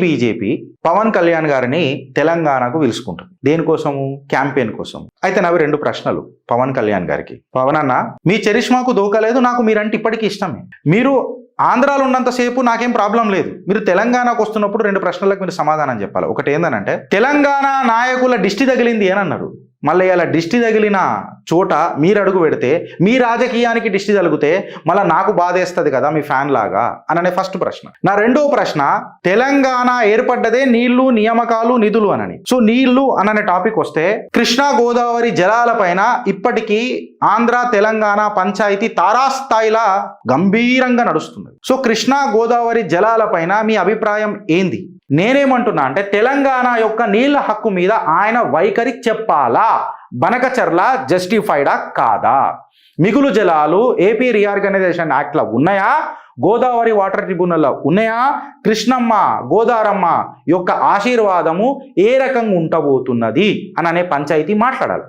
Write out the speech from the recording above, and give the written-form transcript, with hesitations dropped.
BJP Pawan Kalyan గారిని తెలంగాణకు పిలుచుకుంటుంది. దేనికోసము? Campaign కోసం. అయితే నావి 2 ప్రశ్నలు పవన్ కళ్యాణ్ గారికి. పవన్ అన్న, మీ చరిష్మాకు దోకలేదు, నాకు మీరంటే ఇప్పటికీ ఇష్టమే. మీరు ఆంధ్రాలో ఉన్నంతసేపు నాకేం ప్రాబ్లం లేదు. మీరు తెలంగాణకు వస్తున్నప్పుడు 2 ప్రశ్నలకు మీరు సమాధానం చెప్పాలి. ఒకటి ఏందనంటే, తెలంగాణ నాయకుల దిష్టి తగిలింది అని అన్నారు. మళ్ళీ ఇలా దిష్టి తగిలిన చోట మీరు అడుగు పెడితే, మీ రాజకీయానికి దిష్టి తగిలితే మళ్ళీ నాకు బాధేస్తుంది కదా మీ ఫ్యాన్ లాగా అననే ఫస్ట్ ప్రశ్న. నా రెండో ప్రశ్న, తెలంగాణ ఏర్పడ్డదే నీళ్లు, నియామకాలు, నిధులు అనని. సో నీళ్లు అననే టాపిక్ వస్తే, కృష్ణా గోదావరి జలాలపైన ఇప్పటికీ ఆంధ్ర తెలంగాణ పంచాయతీ తారాస్థాయిలా గంభీరంగా నడుస్తుంది. సో కృష్ణా గోదావరి జలాలపైన మీ అభిప్రాయం ఏంది? నేనేమంటున్నా అంటే, తెలంగాణ యొక్క నీళ్ల హక్కు మీద ఆయన వైఖరి చెప్పాలా? బనకచర్ల జస్టిఫైడా కాదా? మిగులు జలాలు ఏపీ రీఆర్గనైజేషన్ యాక్ట్లో ఉన్నాయా? గోదావరి వాటర్ ట్రిబ్యునల్లో ఉన్నాయా? కృష్ణమ్మ గోదారమ్మ యొక్క ఆశీర్వాదము ఏ రకంగా ఉండబోతున్నది అని అనే పంచాయతీ మాట్లాడాలి.